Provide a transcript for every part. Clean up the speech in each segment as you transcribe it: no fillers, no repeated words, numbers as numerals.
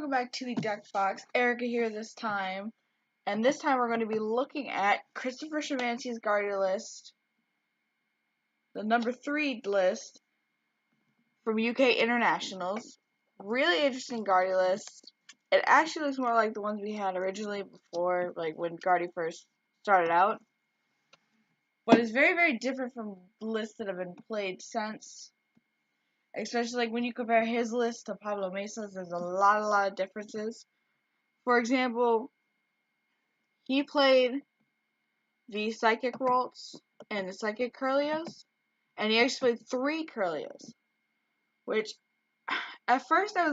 welcome back to the Deck Box. Erika here this time. And this time we're going to be looking at Christopher Schemansche's Guardian list. The number 3 list from UK Internationals. Really interesting Guardian list. It actually looks more like the ones we had originally before, like when Guardy first started out. But it's very, very different from lists that have been played since. Especially like when you compare his list to Pablo Mesa's, there's a lot of differences. For example, he played the Psychic Ralts and the Psychic Curlios, and he actually played 3 Curlios, which at first I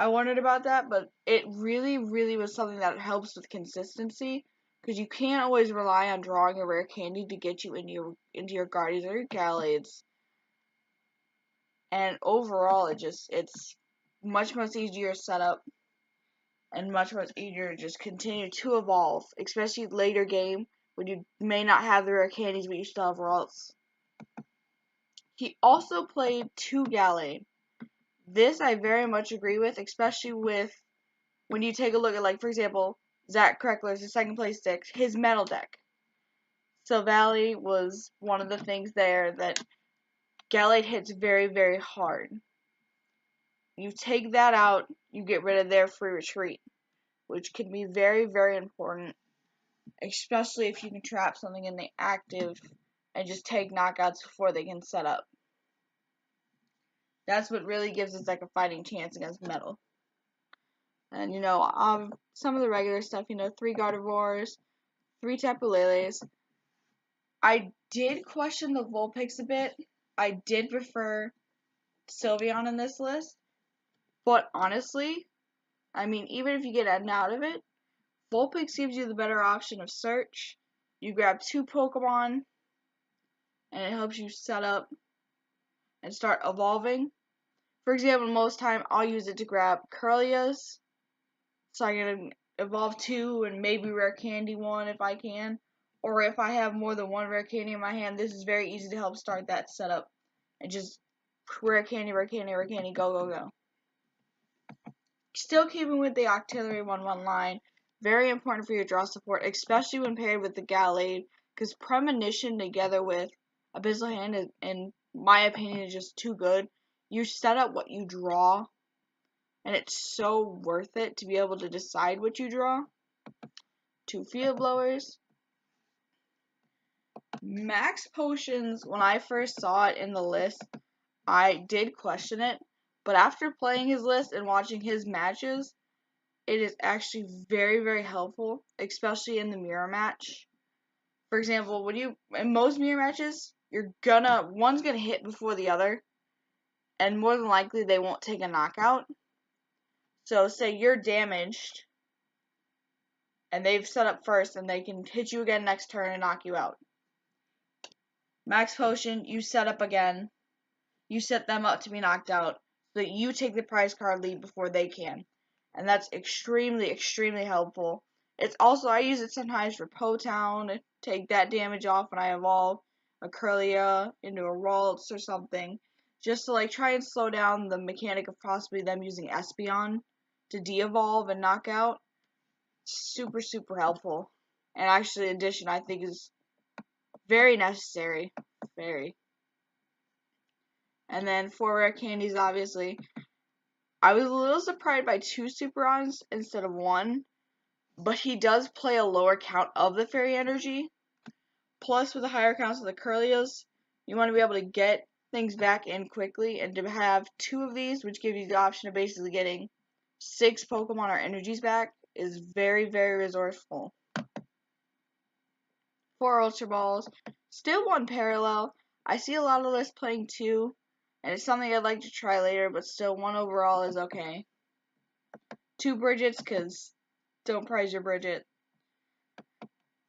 wondered about that, but it really was something that helps with consistency, because you can't always rely on drawing a rare candy to get you into your Guardians or your Gallades. And overall, it's much easier setup and much easier to just continue to evolve, especially later game when you may not have the rare candies but you still have Ralts. He also played 2 Gallade. This I very much agree with, especially with when you take a look at, like, for example, Zach Kreckler's his second place deck, his metal deck. So Valley was one of the things there that Gallade hits very hard. You take that out, you get rid of their free retreat, which can be very important, especially if you can trap something in the active and just take knockouts before they can set up. That's what really gives us like a fighting chance against metal. And some of the regular stuff, 3 Gardevoirs, 3 Tapu Leles. I did question the Vulpix a bit. I did prefer Sylveon in this list, but honestly, I mean, even if you get Edna out of it, Vulpix gives you the better option of search. You grab 2 Pokemon, and it helps you set up and start evolving. For example, most time I'll use it to grab Curlias, so I can evolve 2 and maybe rare candy 1 if I can. Or if I have more than 1 rare candy in my hand, this is very easy to help start that setup. And just rare candy, go. Still keeping with the Octillery 1/1 line, very important for your draw support, especially when paired with the Gallade, because Premonition together with Abyssal Hand is, in my opinion, is just too good. You set up what you draw, and it's so worth it to be able to decide what you draw. 2 Field Blowers. Max Potions, when I first saw it in the list, I did question it, but after playing his list and watching his matches, it is actually very helpful, especially in the mirror match. For example, in most mirror matches, one's gonna hit before the other, and more than likely they won't take a knockout. So say you're damaged, and they've set up first, and they can hit you again next turn and knock you out. Max Potion, you set up again, you set them up to be knocked out, so that you take the prize card lead before they can. And that's extremely helpful. It's also, I use it sometimes for Po-Town to take that damage off when I evolve a Curlia into a Ralts or something, just to try and slow down the mechanic of possibly them using Espeon to de-evolve and knock out. Super helpful. And actually, addition I think is very necessary. Very. And then 4 rare candies, obviously. I was a little surprised by 2 Superons instead of 1, but he does play a lower count of the Fairy Energy. Plus, with the higher counts of the Curlios, you want to be able to get things back in quickly, and to have 2 of these, which give you the option of basically getting 6 Pokemon or energies back, is very resourceful. 4 Ultra Balls. Still 1 Parallel. I see a lot of lists playing 2. And it's something I'd like to try later, but still 1 overall is okay. 2 Bridgets, because don't prize your Bridget.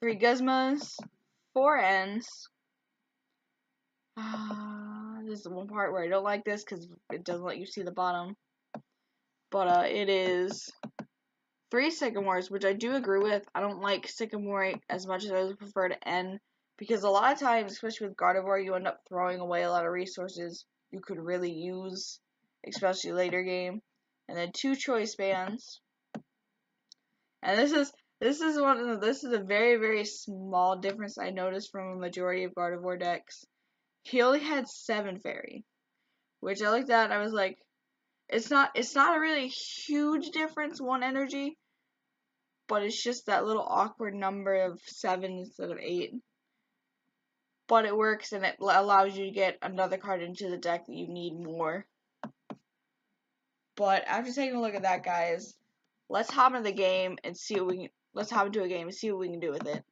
3 Guzmas. 4 Ns. This is the one part where I don't like this, because it doesn't let you see the bottom. But it is 3 Sycamores, which I do agree with. I don't like Sycamore as much as I would prefer to N, because a lot of times, especially with Gardevoir, you end up throwing away a lot of resources you could really use especially later game. And then 2 choice bands. And this is a very, very small difference I noticed from a majority of Gardevoir decks. He only had 7 fairy, which I looked at and I was like, it's not a really huge difference, 1 energy, but it's just that little awkward number of 7 instead of 8. But it works and it allows you to get another card into the deck that you need more. But after taking a look at that, guys, let's hop into the game and see what we can. Let's hop into a game and see what we can do with it.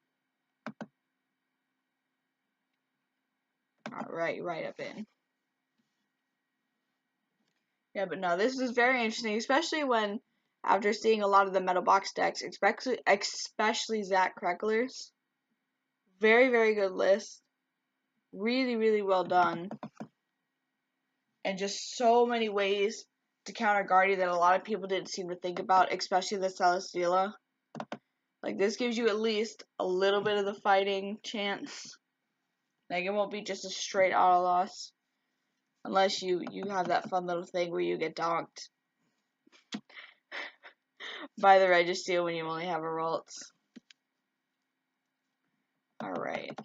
Alright, right up in. Yeah, but no, this is very interesting, especially when, after seeing a lot of the Metal Box decks, especially Zach Kreckler's. Very, very good list. Really, really well done. And just so many ways to counter Guardy that a lot of people didn't seem to think about, especially the Celesteela. Like, this gives you at least a little bit of the fighting chance. Like, it won't be just a straight auto loss. Unless you have that fun little thing where you get donked by the Registeel when you only have a Ralts. Alright.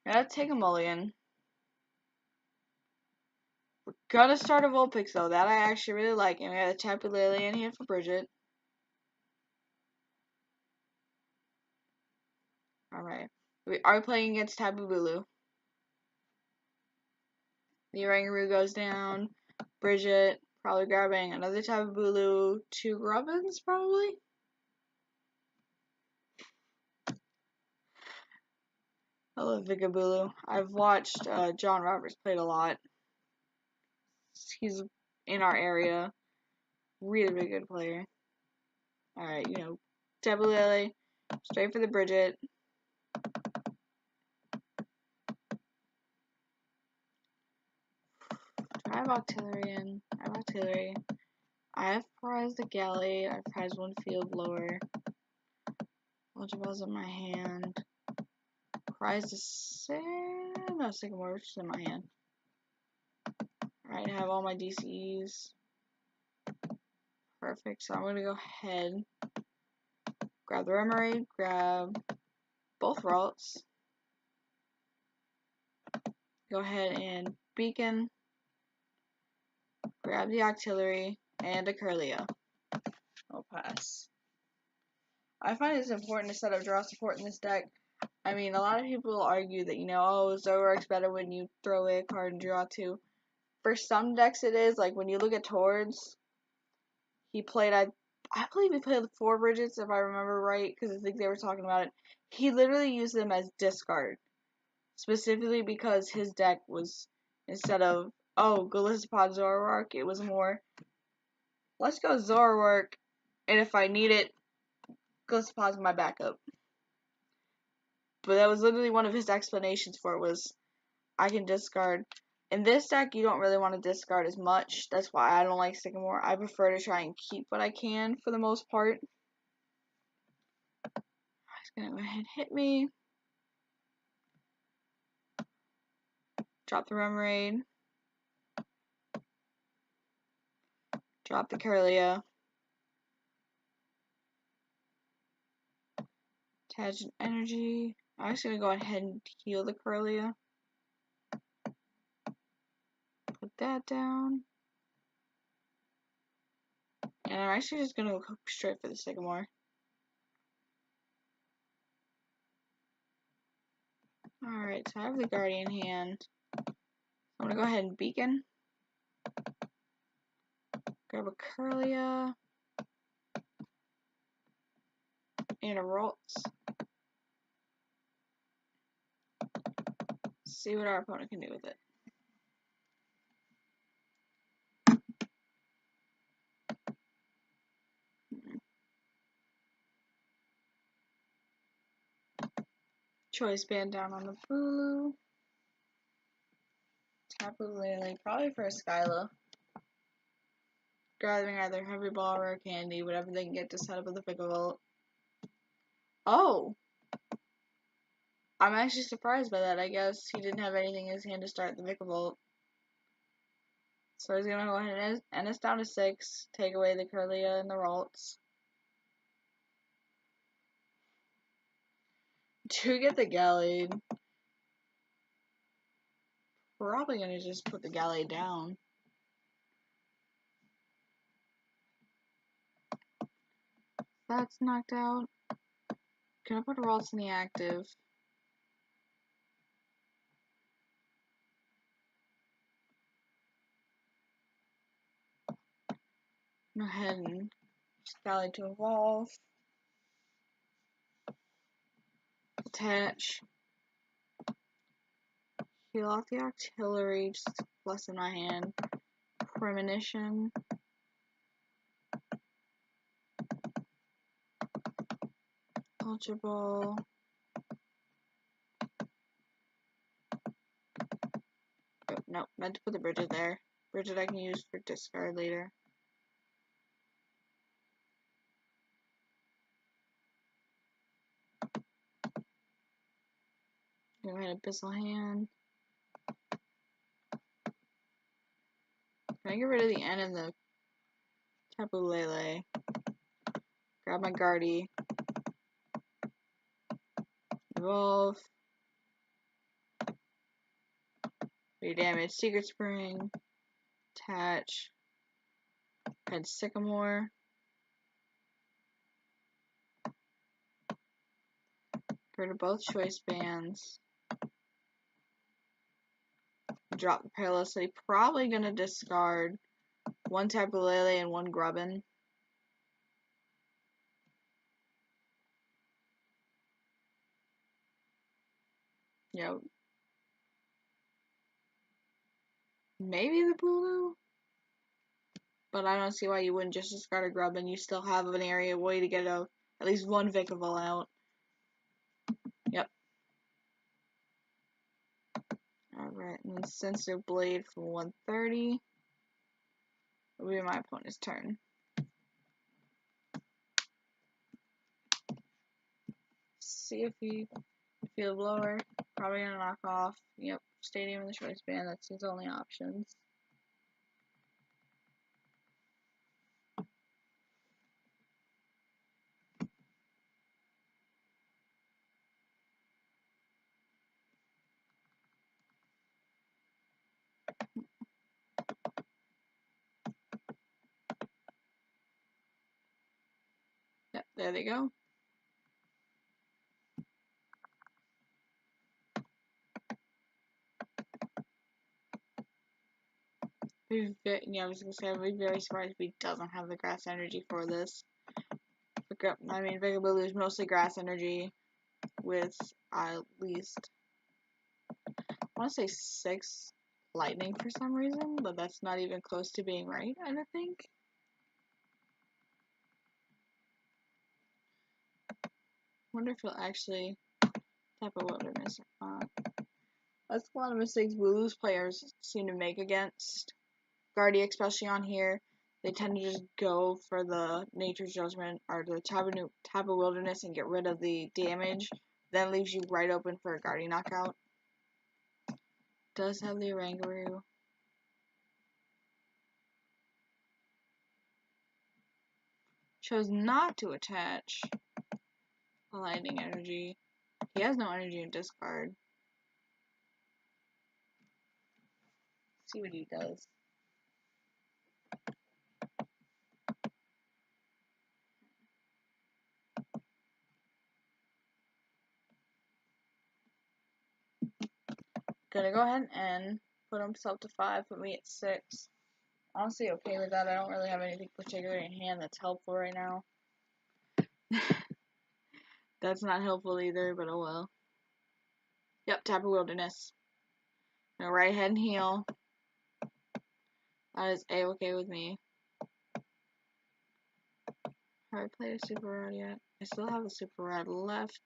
Gotta take a mulligan. We're gonna start a Vulpix though. That I actually really like. And we got a Tapu Lele in here for Bridget. Alright. We are playing against Tapu Bulu. The Oranguru goes down. Bridget probably grabbing another Tapu Bulu. 2 Grubbins probably. I love Vikabulu. I've watched John Roberts play it a lot. He's in our area. Really, really good player. Alright, Tapu Lele. Straight for the Bridget. I have Octillery. I have prized the Galley. I've prized 1 field blower. Ultra Ball's in my hand. Prized the Sycamore, which is in my hand. Alright, I have all my DCs. Perfect. So I'm gonna go ahead, grab the Remoraid, grab both Ralts. Go ahead and Beacon. Grab the Octillery and a Curlia. I'll pass. I find it's important to set up draw support in this deck. I mean, a lot of people argue that, oh, Zoroark's better when you throw away a card and draw 2. For some decks it is, like when you look at Tords, he played, I believe he played 4 Bridgets if I remember right, because I think they were talking about it. He literally used them as discard. Specifically because his deck was, instead of, oh, Golisopod Zoroark, it was more, let's go Zoroark, and if I need it, Golisopod's my backup. But that was literally one of his explanations for it, was I can discard. In this deck, you don't really want to discard as much. That's why I don't like Sycamore. I prefer to try and keep what I can for the most part. He's gonna go ahead and hit me. Drop the Remoraid. Drop the Curlia. Attach an energy. I'm just gonna go ahead and heal the Curlia. Put that down. And I'm actually just gonna go straight for the Sycamore. Alright, so I have the Guardian hand. I'm gonna go ahead and Beacon. Grab a Curlia. And a Ralts. See what our opponent can do with it. Choice band down on the Bulu. Tapu Lele, probably for a Skyla. Grabbing either Heavy Ball or Candy, whatever they can get to set up with the Vikavolt. Oh! I'm actually surprised by that. I guess he didn't have anything in his hand to start the Vikavolt. So he's gonna go ahead and end us down to 6, take away the Curlia and the Ralts. To get the Gallade, probably gonna just put the Gallade down. That's knocked out. Gonna put Ralts in the active. Go ahead and Gallade to evolve. Attach. Heal off the artillery, just less in my hand. Premonition. Ultra Ball. Oh, no, meant to put the Bridget there. Bridget I can use for discard later. Go ahead, Abyssal Hand. Can I get rid of the N and the Tapu Lele? Grab my Guardy. Evolve. 3 damage. Secret Spring. Attach. Head Sycamore. Get rid of both choice bands. Drop the Parallel City. Probably gonna discard 1 Tapu Lele and 1 Grubbin. Yep. Maybe the Bulu? But I don't see why you wouldn't just discard a Grubbin. You still have an area way to get at least 1 Vikavolt out. Yep. Alright, and then Sensor Blade for 130. It'll be my opponent's turn. See if he Field Blower. Probably gonna knock off. Yep. Stadium and the choice band. That's his only options. Yep, there they go. Yeah, I was gonna say, I'd be very surprised if he doesn't have the grass energy for this. I mean, Vigabulu is mostly grass energy with at least, I want to say 6 lightning for some reason, but that's not even close to being right, I don't think. Wonder if he'll actually type of wilderness or not. That's a lot of mistakes Blues players seem to make against Guardy, especially on here. They tend to just go for the Nature's Judgment or the Tapu Wilderness and get rid of the damage. Then leaves you right open for a Guardy knockout. Does have the Oranguru. Chose not to attach a lightning energy. He has no energy in discard. See what he does. Gonna go ahead and put himself to 5, put me at 6. Honestly, okay with that. I don't really have anything particular in hand that's helpful right now. That's not helpful either, but oh well. Yep, Tapu Wilderness. Go right ahead and heal. That is A-okay with me. Have I played a Super Rad yet? I still have a Super Rad left.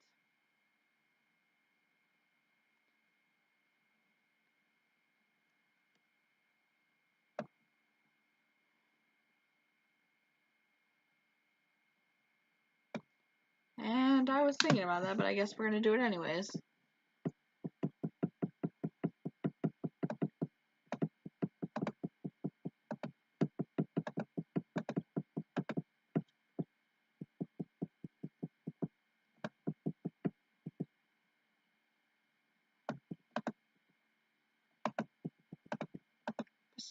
And I was thinking about that, but I guess we're gonna do it anyways.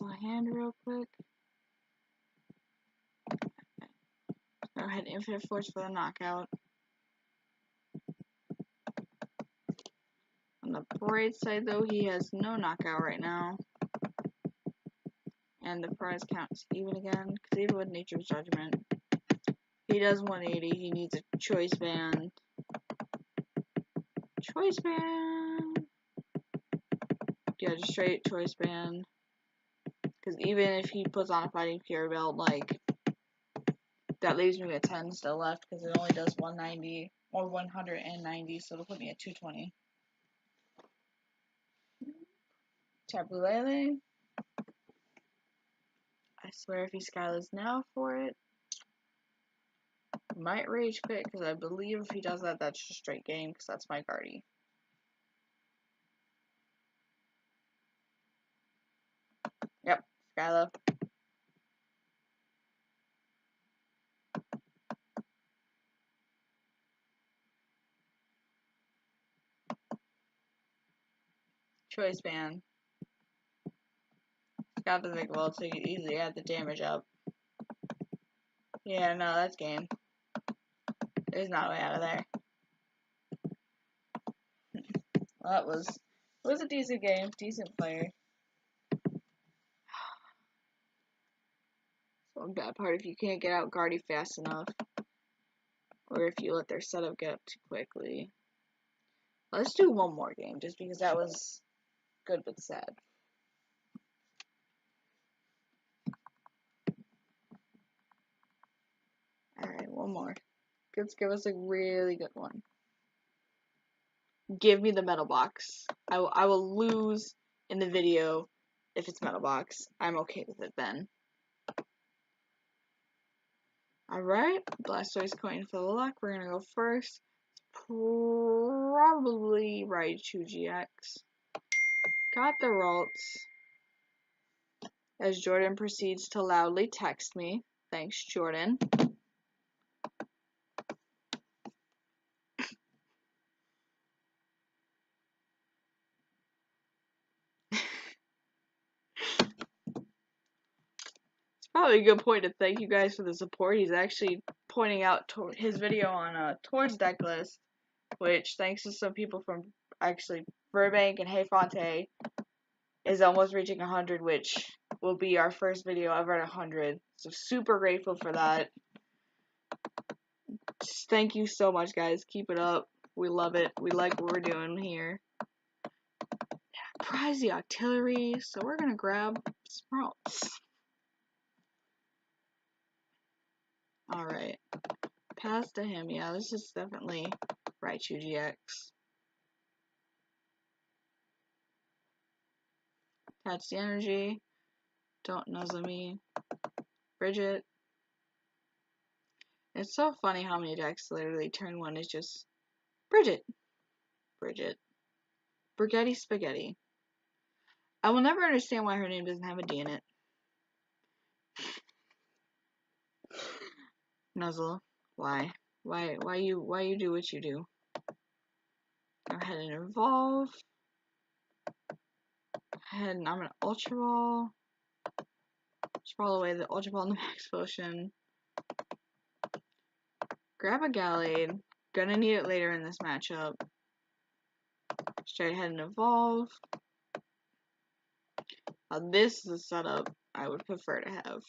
Ice Hand real quick. Okay. Go ahead, Infinite Force for the knockout. On the bright side, though, he has no knockout right now. And the prize count is even again, because even with Nature's Judgment, he does 180. He needs a choice band. Choice band. Yeah, just straight choice band. Because even if he puts on a Fighting Fury belt, like, that leaves me with 10 still left, because it only does 190 or 190, so it'll put me at 220. Tapu Lele. I swear if he Skylas now for it, might rage quit, because I believe if he does that, that's just straight game, because that's my Guardy. Yep, Skyla. Choice band. Got to think, well, so you could easily add the damage up. Yeah, no, that's game. There's not a way out of there. Well, it was a decent game, decent player. So bad part if you can't get out Guardy fast enough, or if you let their setup get up too quickly. Let's do one more game, just because that was good but sad. Alright, one more. Let's give us a really good one. Give me the metal box. I will lose in the video if it's metal box. I'm okay with it then. Alright, Blastoise coin for the luck. We're gonna go first. Probably Raichu GX. Got the Ralts. As Jordan proceeds to loudly text me. Thanks, Jordan. Probably a good point to thank you guys for the support. He's actually pointing out his video on Towards Deck List, which, thanks to some people from actually Burbank and Hey Fonte, is almost reaching 100, which will be our first video ever at 100. So super grateful for that. Just thank you so much, guys. Keep it up. We love it. We like what we're doing here. Prize the Artillery, so we're gonna grab Sprouts. Alright. Pass to him. Yeah, this is definitely Raichu GX. Attach the energy. Don't nuzzle me. Bridget. It's so funny how many decks literally turn one is just Bridget. Bridget. Brigetti Spaghetti. I will never understand why her name doesn't have a D in it. Nuzzle. Why? Why you do what you do? Go ahead and evolve. Go ahead and I'm gonna Ultra Ball. Sprawl away the Ultra Ball and the Max Potion. Grab a Gallade. Gonna need it later in this matchup. Straight ahead and evolve. Now this is a setup I would prefer to have.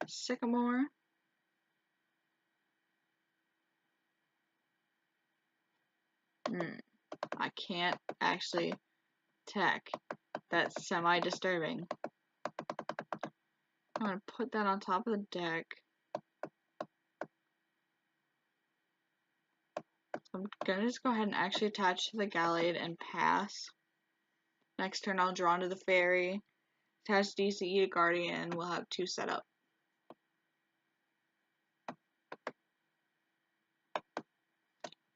Sycamore. I can't actually attack. That's semi-disturbing. I'm gonna put that on top of the deck. I'm gonna just go ahead and actually attach to the Gallade and pass. Next turn I'll draw into the Fairy. Attach DCE to Guardian. We'll have 2 set up.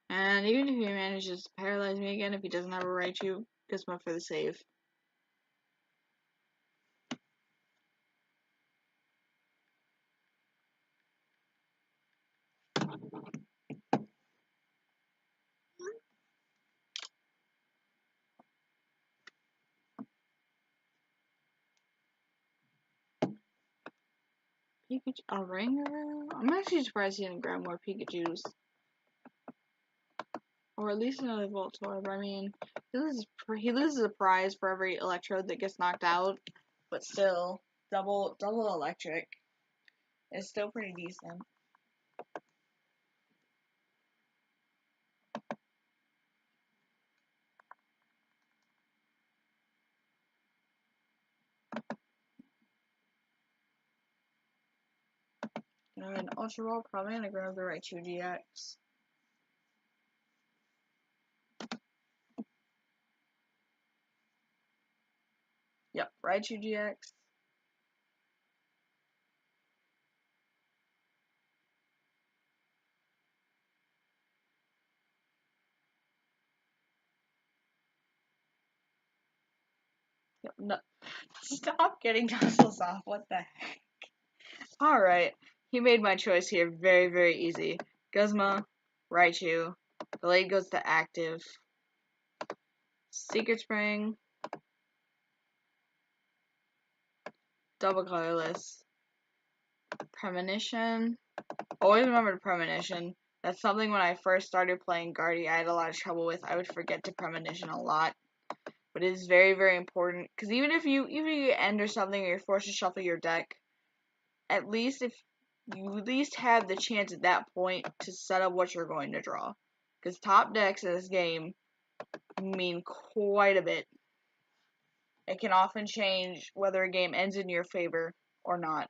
And even if he manages to paralyze me again, if he doesn't have a Raichu, Gizmo for the save. Pikachu, a Ringaroo? I'm actually surprised he didn't grab more Pikachus. Or at least another Voltorb. I mean, he loses a prize for every Electrode that gets knocked out, but still, double electric is still pretty decent. An Ultra Ball, probably gonna grab the Raichu GX. Yep, Raichu GX. Yep, no. Stop getting nozzles off, what the heck? Alright, he made my choice here very, very easy. Guzma, Raichu, Blade goes to active. Secret Spring, Double Colorless, Premonition. Always remember Premonition. That's something when I first started playing Guardy I had a lot of trouble with. I would forget to Premonition a lot. But it is very, very important. Because even if you end or something or you're forced to shuffle your deck, at least if you at least have the chance at that point to set up what you're going to draw. Because top decks in this game mean quite a bit. It can often change whether a game ends in your favor or not.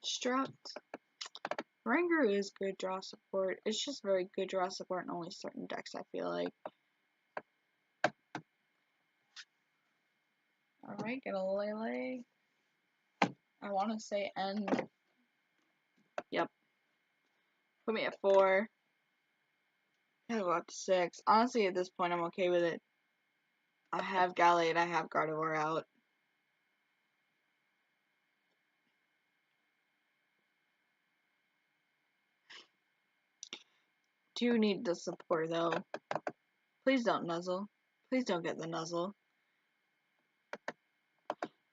Struct. Ranger is good draw support. It's just very good draw support in only certain decks, I feel like. Alright, get a Lele. I want to say N. Yep. Put me at 4. Gotta go up to 6. Honestly, at this point, I'm okay with it. I have Gallade, I have Gardevoir out. Do need the support, though. Please don't nuzzle. Please don't get the nuzzle.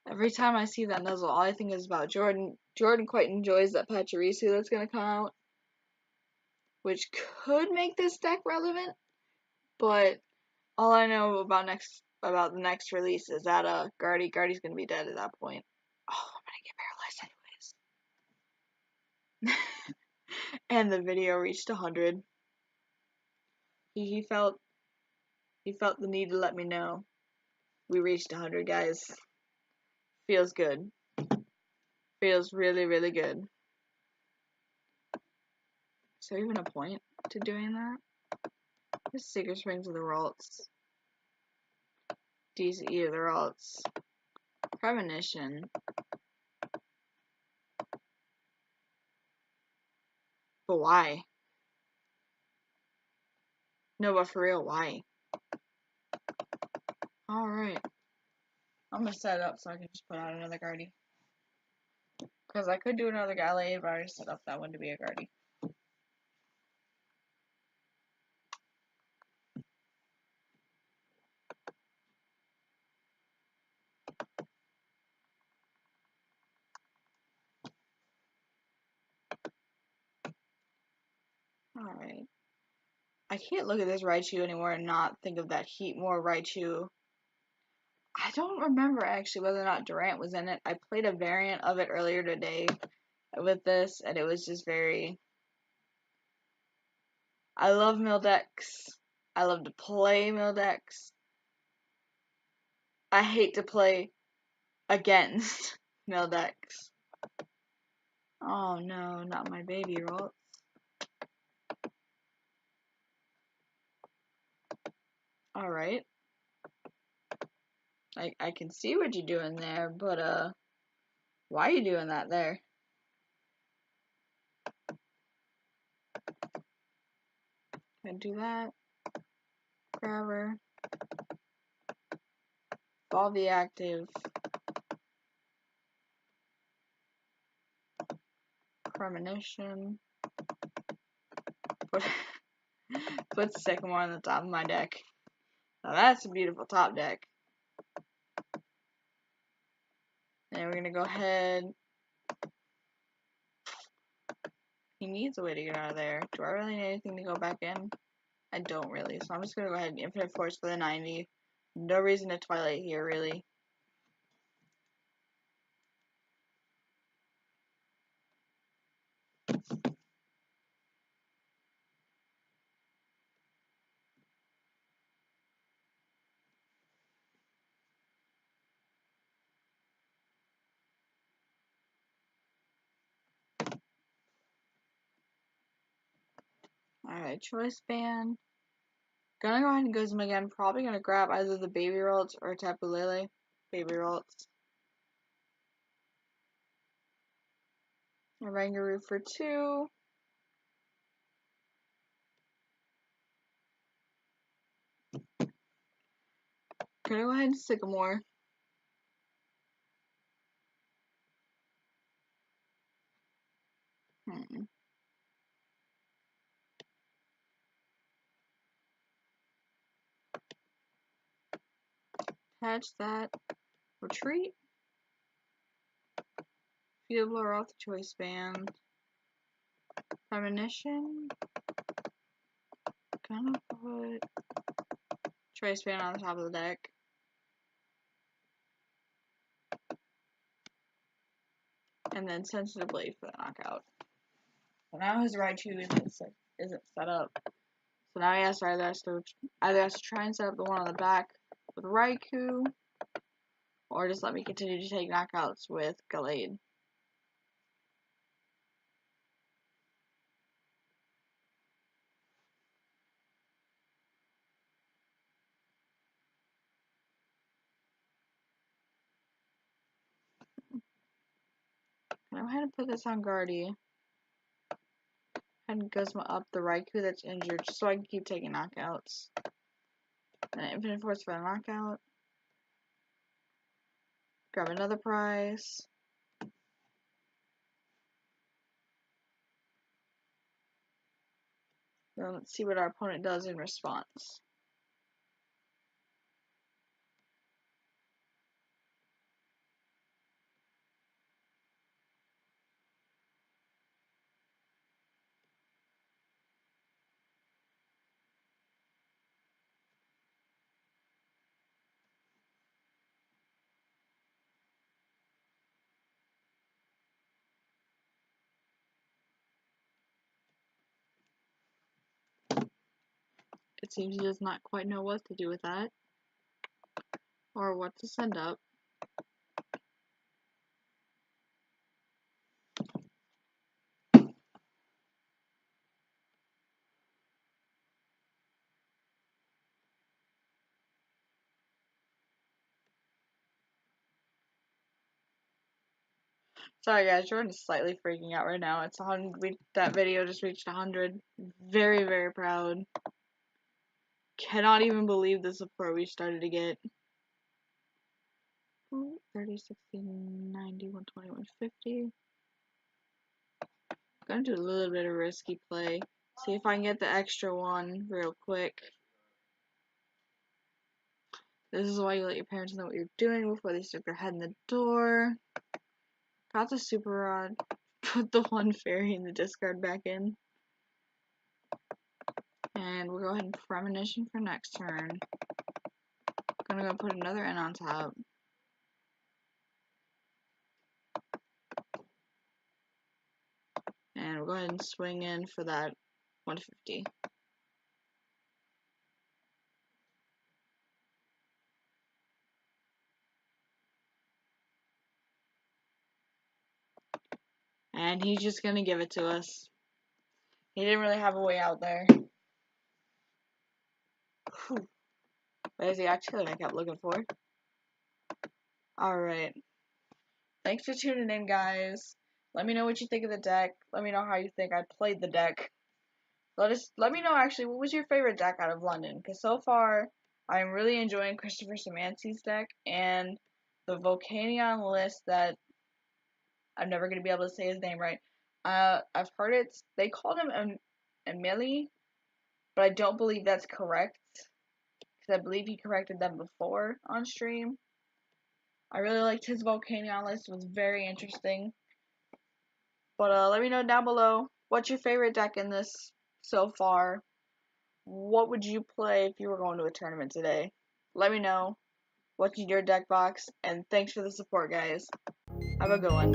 Every time I see that nuzzle, all I think is about Jordan. Jordan quite enjoys that Pachirisu that's gonna come out, which could make this deck relevant, but all I know about the next release is that Guardy's gonna be dead at that point. Oh, I'm gonna get paralyzed anyways. And the video reached 100. He felt the need to let me know. We reached 100, guys. Feels good. Feels really, really good. Is there even a point to doing that? Just Secret Springs of the Ralts. DCE of the Ralts. Premonition. But why? No, but for real, why? Alright. I'm gonna set it up so I can just put out another Guardy. Because I could do another Gallade, but I already set up that one to be a Guardy. Alright. I can't look at this Raichu anymore and not think of that Heatmore Raichu. I don't remember actually whether or not Durant was in it. I played a variant of it earlier today with this, and it was just very... I love Mildex. I love to play Mildex. I hate to play against Mildex. Oh no, not my baby Ralts. Alright. I can see what you're doing there, but why are you doing that there? Can do that. Grab her. Ball the active. Premonition. Put the second one on the top of my deck. Now that's a beautiful top deck. And we're gonna go ahead. He needs a way to get out of there. Do I really need anything to go back in? I don't really, so I'm just gonna go ahead and Infinite Force for the 90. No reason to Twilight here, really. Alright, Choice Band. Gonna go ahead and go Zoom again. Probably gonna grab either the Baby Rolls or Tapu Lele. Baby Rolls. A Rangaroo for 2. Gonna go ahead and Sycamore. Attach that. Retreat. Field Blower off the Choice Band. Premonition. Gonna put Choice Band on the top of the deck. And then Sensitive Blade for the knockout. So now his Raichu isn't set up. So now he has to either has to try and set up the one on the back with Raikou, or just let me continue to take knockouts with Gallade. Go ahead and put this on Guardy. And Guzma up the Raikou that's injured just so I can keep taking knockouts. And Infinite Force for the knockout. Grab another prize. Then let's see what our opponent does in response. It seems he does not quite know what to do with that, or what to send up. Sorry guys, Jordan is slightly freaking out right now. It's 100. That video just reached 100. Very, very proud. Cannot even believe the support we started to get. 30, 60, 90, 120, 150. Gonna do a little bit of risky play. See if I can get the extra one real quick. This is why you let your parents know what you're doing before they stick their head in the door. Got the Super Rod. Put the one fairy in the discard back in. And we'll go ahead and Premonition for next turn. Gonna go put another N on top. And we'll go ahead and swing in for that 150. And he's just gonna give it to us. He didn't really have a way out there. Whew. What is the actually I kept looking for? Alright. Thanks for tuning in, guys. Let me know what you think of the deck. Let me know how you think I played the deck. Let me know actually what was your favorite deck out of London, because so far I'm really enjoying Christopher Schemansche's deck and the Volcanion list that I'm never going to be able to say his name right. I've heard they called him Emily, but I don't believe that's correct, because I believe he corrected them before on stream. I really liked his Volcanion list. It was very interesting. But let me know down below, what's your favorite deck in this so far? What would you play if you were going to a tournament today? Let me know what's in your deck box, and thanks for the support, guys. Have a good one.